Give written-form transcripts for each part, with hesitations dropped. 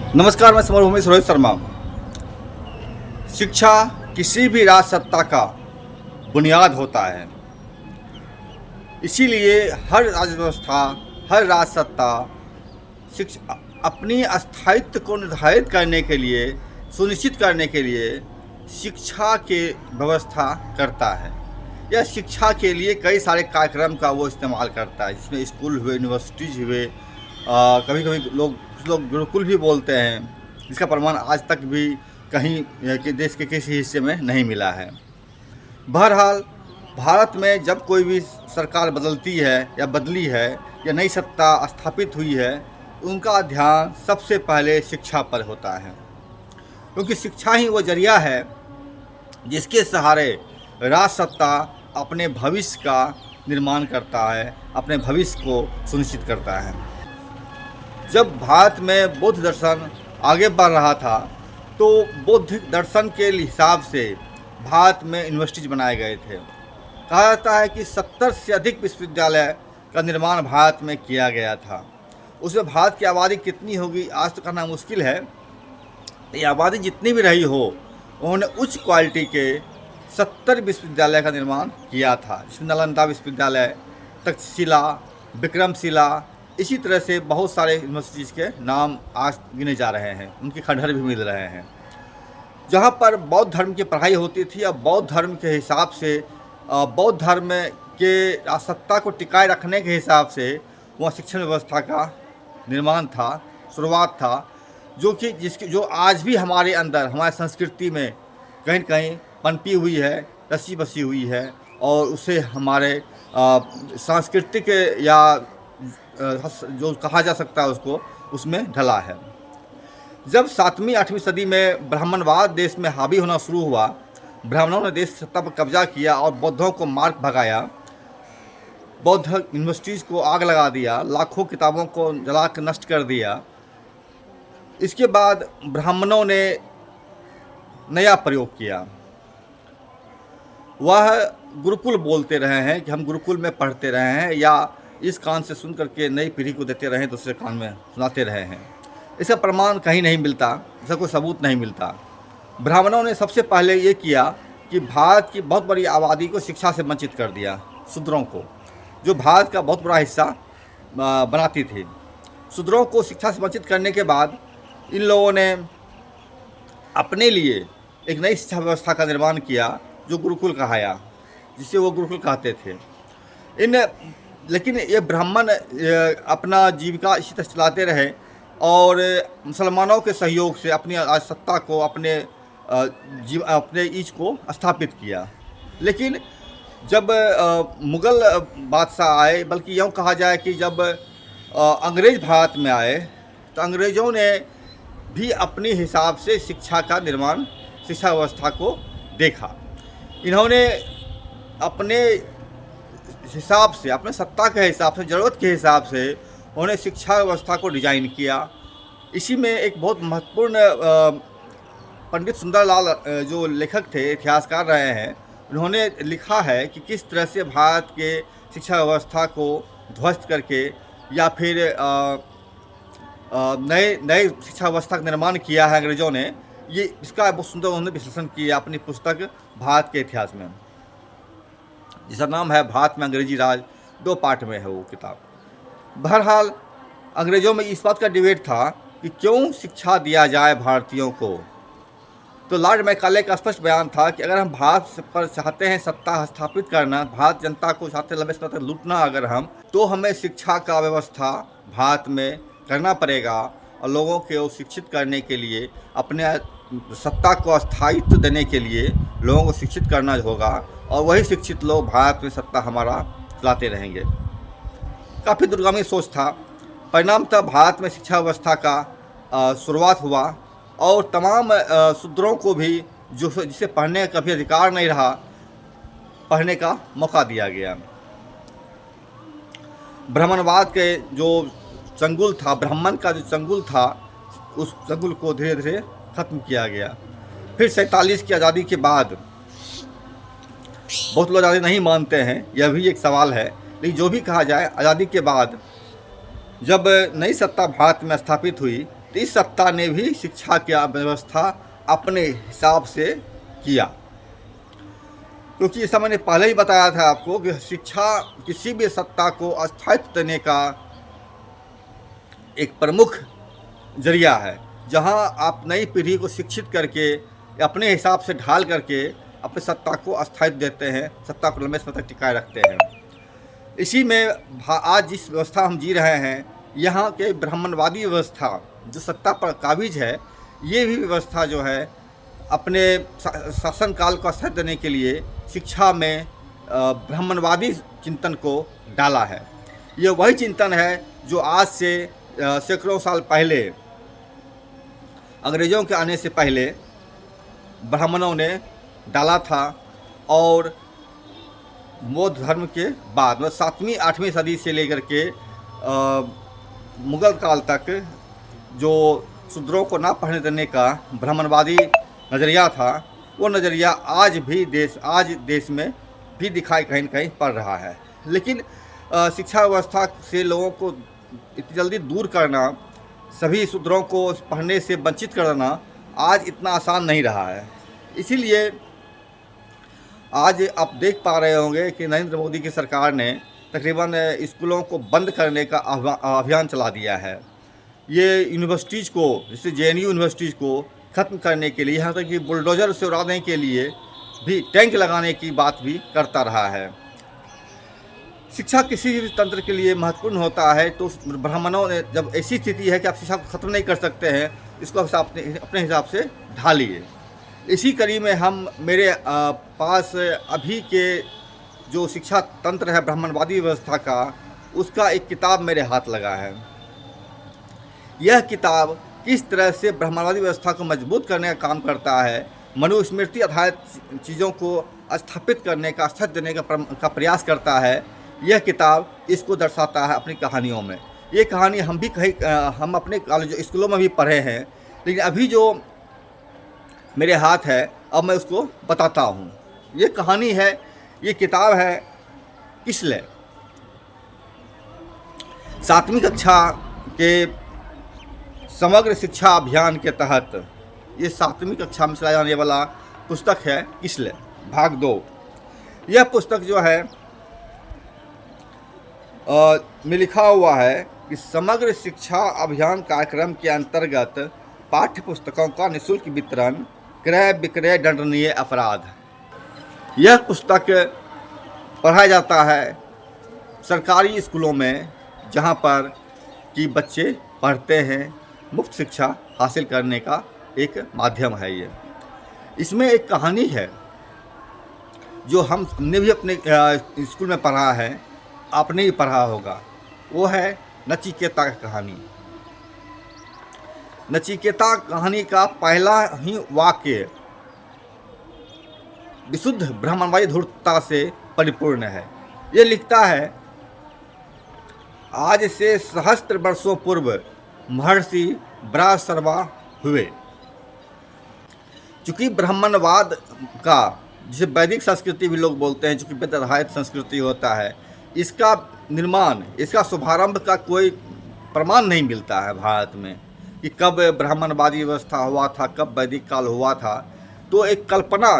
नमस्कार, मैं समरभूमि रोहित शर्मा। शिक्षा किसी भी राज सत्ता का बुनियाद होता है। इसीलिए हर राज व्यवस्था, हर राज सत्ता अपनी स्थायित्व को निर्धारित करने के लिए, सुनिश्चित करने के लिए शिक्षा की व्यवस्था करता है। यह शिक्षा के लिए कई सारे कार्यक्रम का वो इस्तेमाल करता है, जिसमें स्कूल हुए, यूनिवर्सिटीज़ हुए, कभी कभी कुछ लोग गुरुकुल भी बोलते हैं, जिसका प्रमाण आज तक भी कहीं के देश के किसी हिस्से में नहीं मिला है। बहरहाल, भारत में जब कोई भी सरकार बदलती है या बदली है या नई सत्ता स्थापित हुई है, उनका ध्यान सबसे पहले शिक्षा पर होता है, क्योंकि शिक्षा ही वो जरिया है जिसके सहारे राज सत्ता अपने भविष्य का निर्माण करता है, अपने भविष्य को सुनिश्चित करता है। जब भारत में बौद्ध दर्शन आगे बढ़ रहा था, तो बौद्ध दर्शन के हिसाब से भारत में यूनिवर्सिटीज बनाए गए थे। कहा जाता है कि 70 से अधिक विश्वविद्यालय का निर्माण भारत में किया गया था। उसमें भारत की आबादी कितनी होगी आज तो कहना मुश्किल है। ये आबादी जितनी भी रही हो, उन्होंने उच्च क्वालिटी के 70 विश्वविद्यालय का निर्माण किया था, जिसमें नालंदा विश्वविद्यालय, तक्षशिला, विक्रमशिला, इसी तरह से बहुत सारे यूनिवर्सिटीज़ के नाम आज गिने जा रहे हैं, उनके खंडहर भी मिल रहे हैं। जहाँ पर बौद्ध धर्म की पढ़ाई होती थी, अब बौद्ध धर्म के हिसाब से, बौद्ध धर्म के सत्ता को टिकाए रखने के हिसाब से वहाँ शिक्षण व्यवस्था का निर्माण था, शुरुआत था, जो आज भी हमारे अंदर, हमारी संस्कृति में कहीं न कहीं पनपी हुई है, रसी बसी हुई है, और उसे हमारे सांस्कृतिक या जो कहा जा सकता है उसको, उसमें ढला है। जब 7वीं 8वीं सदी में ब्राह्मणवाद देश में हावी होना शुरू हुआ, ब्राह्मणों ने देश की सत्ता पर कब्जा किया और बौद्धों को मार भगाया, बौद्ध यूनिवर्सिटीज़ को आग लगा दिया, लाखों किताबों को जला कर नष्ट कर दिया। इसके बाद ब्राह्मणों ने नया प्रयोग किया। वह गुरुकुल बोलते रहे हैं कि हम गुरुकुल में पढ़ते रहे हैं, या इस कान से सुन करके नई पीढ़ी को देते रहे, दूसरे कान में सुनाते रहे हैं। इसका प्रमाण कहीं नहीं मिलता, इसका कोई सबूत नहीं मिलता। ब्राह्मणों ने सबसे पहले ये किया कि भारत की बहुत बड़ी आबादी को शिक्षा से वंचित कर दिया, शूद्रों को, जो भारत का बहुत बड़ा हिस्सा बनाती थी। शूद्रों को शिक्षा से वंचित करने के बाद इन लोगों ने अपने लिए एक नई शिक्षा व्यवस्था का निर्माण किया, जो गुरुकुल कहाया, जिसे वो गुरुकुल कहते थे। लेकिन ये ब्राह्मण अपना जीविका इसी तरह चलाते रहे और मुसलमानों के सहयोग से अपनी सत्ता को, अपने ईच को स्थापित किया। लेकिन जब मुग़ल बादशाह आए, बल्कि यूँ कहा जाए कि जब अंग्रेज़ भारत में आए, तो अंग्रेज़ों ने भी अपने हिसाब से शिक्षा का निर्माण, शिक्षा व्यवस्था को देखा। इन्होंने अपने हिसाब से, अपने सत्ता के हिसाब से, ज़रूरत के हिसाब से उन्होंने शिक्षा व्यवस्था को डिज़ाइन किया। इसी में एक बहुत महत्वपूर्ण पंडित सुंदरलाल जो लेखक थे, इतिहासकार रहे हैं, उन्होंने लिखा है कि किस तरह से भारत के शिक्षा व्यवस्था को ध्वस्त करके या फिर नए शिक्षा व्यवस्था का निर्माण किया है अंग्रेज़ों ने। ये इसका बहुत सुंदर उन्होंने विश्लेषण किया अपनी पुस्तक भारत के इतिहास में, जिसका नाम है भारत में अंग्रेजी राज। 2 पार्ट में है वो किताब। बहरहाल, अंग्रेज़ों में इस बात का डिबेट था कि क्यों शिक्षा दिया जाए भारतीयों को। तो लॉर्ड मैकाले का स्पष्ट बयान था कि अगर हम भारत पर चाहते हैं सत्ता स्थापित करना, भारत जनता को चाहते लंबे समय तक लूटना अगर हम, तो हमें शिक्षा का व्यवस्था भारत में करना पड़ेगा, और लोगों को शिक्षित करने के लिए, अपने सत्ता को स्थायित्व देने के लिए लोगों को शिक्षित करना होगा, और वही शिक्षित लोग भारत में सत्ता हमारा चलाते रहेंगे। काफ़ी दूरगामी सोच था। परिणामतः भारत में शिक्षा व्यवस्था का शुरुआत हुआ, और तमाम शूद्रों को भी, जिसे पढ़ने का कभी अधिकार नहीं रहा, पढ़ने का मौका दिया गया। ब्राह्मणवाद के जो चंगुल था, ब्राह्मण का जो चंगुल था, उस चंगुल को धीरे धीरे ख़त्म किया गया। फिर 47 की आज़ादी के बाद, बहुत लोग आज़ादी नहीं मानते हैं, यह भी एक सवाल है, लेकिन जो भी कहा जाए, आज़ादी के बाद जब नई सत्ता भारत में स्थापित हुई, तो इस सत्ता ने भी शिक्षा की व्यवस्था अपने हिसाब से किया, क्योंकि ऐसा मैंने पहले ही बताया था आपको कि शिक्षा किसी भी सत्ता को स्थायित्व देने का एक प्रमुख जरिया है, जहां आप नई पीढ़ी को शिक्षित करके अपने हिसाब से ढाल करके अपनी सत्ता को स्थायित्व देते हैं, सत्ता को लंबे समय तक टिकाए रखते हैं। इसी में आज जिस व्यवस्था हम जी रहे हैं, यहाँ के ब्राह्मणवादी व्यवस्था जो सत्ता पर काबिज है, ये भी व्यवस्था जो है अपने शासनकाल को स्थायित्व देने के लिए शिक्षा में ब्राह्मणवादी चिंतन को डाला है। ये वही चिंतन है जो आज से सैकड़ों साल पहले, अंग्रेज़ों के आने से पहले ब्राह्मणों ने डाला था, और बौद्ध धर्म के बाद मतलब 7वीं 8वीं सदी से लेकर के मुग़ल काल तक जो शूद्रों को ना पढ़ने देने का ब्राह्मणवादी नज़रिया था, वो नज़रिया आज देश में भी दिखाई कहीं न कहीं पड़ रहा है। लेकिन शिक्षा व्यवस्था से लोगों को इतनी जल्दी दूर करना, सभी शूद्रों को पढ़ने से वंचित करना आज इतना आसान नहीं रहा है। इसीलिए आज आप देख पा रहे होंगे कि नरेंद्र मोदी की सरकार ने तकरीबन स्कूलों को बंद करने का अभियान चला दिया है। ये यूनिवर्सिटीज़ को, जैसे JNU यूनिवर्सिटीज़ को ख़त्म करने के लिए, यहाँ तक कि बुलडोज़र से उड़ाने के लिए भी टैंक लगाने की बात भी करता रहा है। शिक्षा किसी भी तंत्र के लिए महत्वपूर्ण होता है, तो ब्राह्मणों ने जब ऐसी स्थिति है कि आप शिक्षा को ख़त्म नहीं कर सकते हैं, इसको अपने हिसाब से ढालिए। इसी कड़ी में हम मेरे पास अभी के जो शिक्षा तंत्र है ब्राह्मणवादी व्यवस्था का, उसका एक किताब मेरे हाथ लगा है। यह किताब किस तरह से ब्राह्मणवादी व्यवस्था को मजबूत करने का काम करता है, मनुस्मृति आधारित चीज़ों को स्थापित करने का, स्थापित देने का प्रयास करता है, यह किताब इसको दर्शाता है अपनी कहानियों में। ये कहानी हम अपने कॉलेज स्कूलों में भी पढ़े हैं, लेकिन अभी जो मेरे हाथ है अब मैं उसको बताता हूँ। ये कहानी है, ये किताब है किसले। 7वीं कक्षा के समग्र शिक्षा अभियान के तहत ये 7वीं कक्षा में चलाया जाने वाला पुस्तक है किसले, भाग 2। यह पुस्तक जो है में लिखा हुआ है कि समग्र शिक्षा अभियान कार्यक्रम के अंतर्गत पाठ्य पुस्तकों का निःशुल्क वितरण, क्रय विक्रय दंडनीय अपराध। यह पुस्तक पढ़ाया जाता है सरकारी स्कूलों में, जहां पर कि बच्चे पढ़ते हैं, मुफ्त शिक्षा हासिल करने का एक माध्यम है ये। इसमें एक कहानी है जो हमने भी अपने स्कूल में पढ़ा है, आपने भी पढ़ा होगा, वो है नचिकेता की कहानी। नचिकेता कहानी का पहला ही वाक्य विशुद्ध ब्राह्मणवादी धूर्तता से परिपूर्ण है। ये लिखता है, आज से सहस्त्र वर्षों पूर्व महर्षि व्यासर्वा हुए। चूँकि ब्राह्मणवाद का, जिसे वैदिक संस्कृति भी लोग बोलते हैं, चूँकि वेद आधारित संस्कृति होता है, इसका निर्माण, इसका शुभारंभ का कोई प्रमाण नहीं मिलता है भारत में कि कब ब्राह्मणवादी व्यवस्था हुआ था, कब वैदिक काल हुआ था। तो एक कल्पना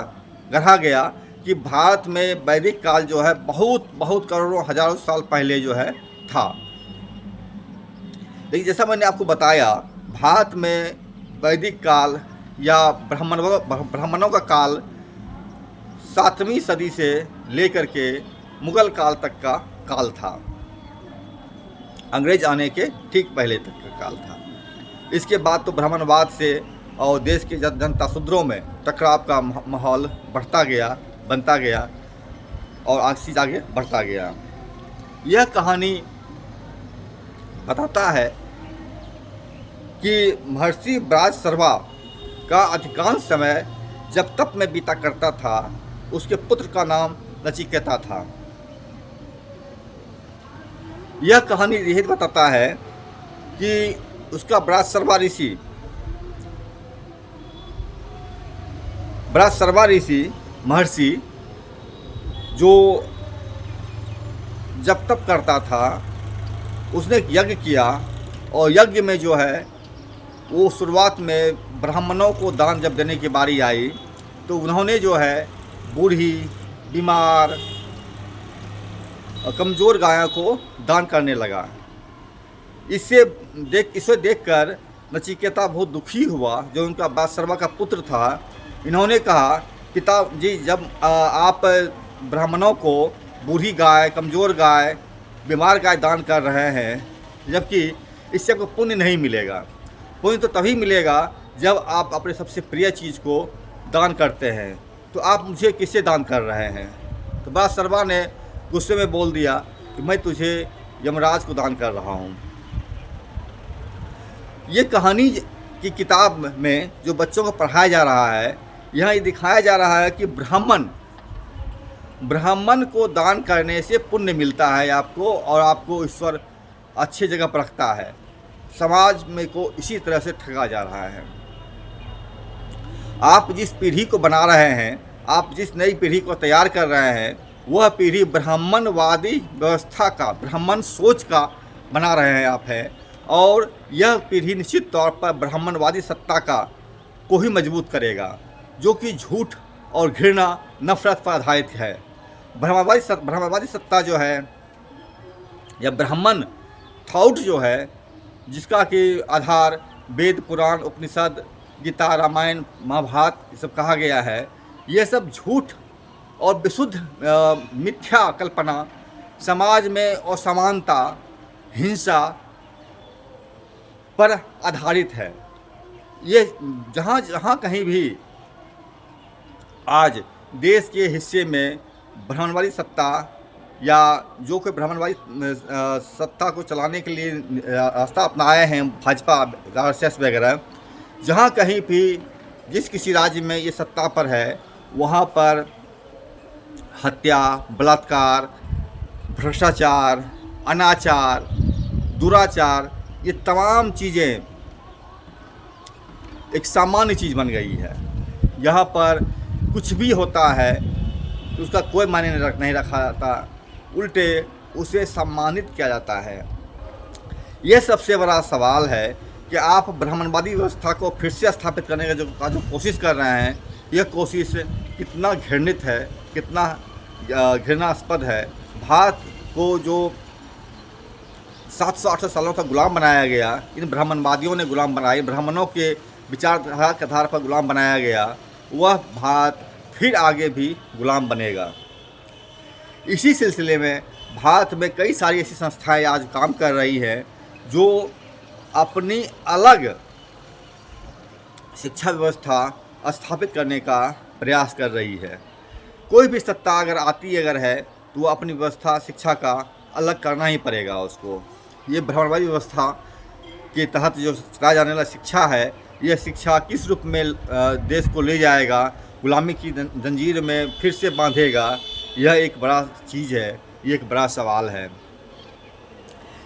गढ़ा गया कि भारत में वैदिक काल जो है बहुत करोड़ों हजारों साल पहले जो है था। लेकिन जैसा मैंने आपको बताया, भारत में वैदिक काल या ब्राह्मणों का काल 7वीं सदी से लेकर के मुग़ल काल तक का काल था, अंग्रेज आने के ठीक पहले तक का काल था। इसके बाद तो ब्राह्मणवाद से और देश के जनता शूद्रों में टकराव का माहौल बनता गया और आगे बढ़ता गया। यह कहानी बताता है कि महर्षि व्यासर्वा का अधिकांश समय जब तप में बीता करता था, उसके पुत्र का नाम नचिकेता था। यह कहानी यही बताता है कि उसका व्यासर्वा ऋषि महर्षि जो जब तप करता था, उसने एक यज्ञ किया और यज्ञ में जो है वो शुरुआत में ब्राह्मणों को दान जब देने की बारी आई तो उन्होंने जो है बूढ़ी, बीमार और कमज़ोर गायों को दान करने लगा। इसे देखकर नचिकेता बहुत दुखी हुआ, जो उनका बादशर्वा का पुत्र था। इन्होंने कहा, पिताजी, जब आप ब्राह्मणों को बूढ़ी गाय, कमज़ोर गाय, बीमार गाय दान कर रहे हैं, जबकि इससे आपको पुण्य नहीं मिलेगा। पुण्य तो तभी मिलेगा जब आप अपने सबसे प्रिय चीज़ को दान करते हैं, तो आप मुझे किससे दान कर रहे हैं? तो बादशर्वा ने गुस्से में बोल दिया कि मैं तुझे यमराज को दान कर रहा हूँ। ये कहानी की किताब में जो बच्चों को पढ़ाया जा रहा है, यहाँ ये दिखाया जा रहा है कि ब्राह्मण को दान करने से पुण्य मिलता है आपको, और आपको ईश्वर अच्छी जगह पर रखता है। समाज में को इसी तरह से ठगा जा रहा है। आप जिस पीढ़ी को बना रहे हैं, आप जिस नई पीढ़ी को तैयार कर रहे हैं, वह पीढ़ी ब्राह्मणवादी व्यवस्था का, ब्राह्मण सोच का बना रहे हैं आप हैं, और यह पीढ़ी निश्चित तौर पर ब्राह्मणवादी सत्ता का को ही मजबूत करेगा, जो कि झूठ और घृणा, नफरत पर आधारित है। ब्राह्मणवादी सत्ता जो है, या ब्राह्मण थॉट जो है, जिसका कि आधार वेद, पुराण, उपनिषद, गीता, रामायण, महाभारत ये सब कहा गया है, यह सब झूठ और विशुद्ध मिथ्या कल्पना, समाज में असमानता, हिंसा पर आधारित है। ये जहाँ जहाँ कहीं भी आज देश के हिस्से में ब्राह्मणवादी सत्ता, या जो कि ब्राह्मणवादी सत्ता को चलाने के लिए रास्ता अपनाए हैं भाजपा, RSS वगैरह, जहाँ कहीं भी जिस किसी राज्य में ये सत्ता पर है, वहाँ पर हत्या, बलात्कार, भ्रष्टाचार, अनाचार, दुराचार, ये तमाम चीज़ें एक सामान्य चीज़ बन गई है। यहाँ पर कुछ भी होता है तो उसका कोई मायने नहीं रखा जाता, उल्टे उसे सम्मानित किया जाता है। यह सबसे बड़ा सवाल है कि आप ब्राह्मणवादी व्यवस्था को फिर से स्थापित करने का जो कोशिश कर रहे हैं, यह कोशिश कितना घृणित है, कितना घृणास्पद है। भारत को जो 700-800 सालों का गुलाम बनाया गया, इन ब्राह्मणवादियों ने गुलाम बनाया, ब्राह्मणों के विचारधारा के आधार पर गुलाम बनाया गया, वह भारत फिर आगे भी गुलाम बनेगा। इसी सिलसिले में भारत में कई सारी ऐसी संस्थाएं आज काम कर रही हैं जो अपनी अलग शिक्षा व्यवस्था स्थापित करने का प्रयास कर रही है। कोई भी सत्ता अगर है तो वो अपनी व्यवस्था, शिक्षा का अलग करना ही पड़ेगा उसको। ये ब्राह्मणवादी व्यवस्था के तहत जो चलाया जाने वाला शिक्षा है, यह शिक्षा किस रूप में देश को ले जाएगा, गुलामी की जंजीर में फिर से बांधेगा, यह एक बड़ा चीज़ है, ये एक बड़ा सवाल है।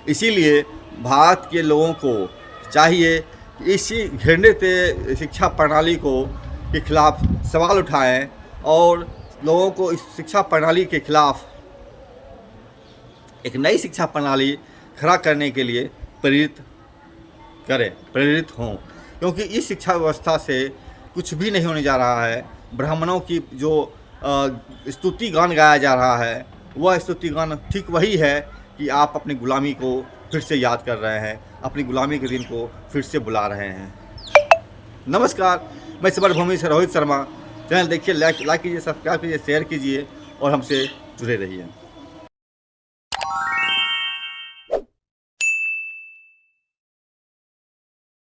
इसीलिए भारत के लोगों को चाहिए कि इसी घृणित शिक्षा प्रणाली के खिलाफ सवाल उठाएं, और लोगों को इस शिक्षा प्रणाली के खिलाफ एक नई शिक्षा प्रणाली खड़ा करने के लिए प्रेरित हों, क्योंकि इस शिक्षा व्यवस्था से कुछ भी नहीं होने जा रहा है। ब्राह्मणों की जो स्तुति गान गाया जा रहा है, वह स्तुति गान ठीक वही है कि आप अपनी गुलामी को फिर से याद कर रहे हैं, अपनी गुलामी के दिन को फिर से बुला रहे हैं। नमस्कार, मैं समर भूमि से रोहित शर्मा। चैनल देखिए, लाइक कीजिए, सब्सक्राइब कीजिए, शेयर कीजिए और हमसे जुड़े रहिए।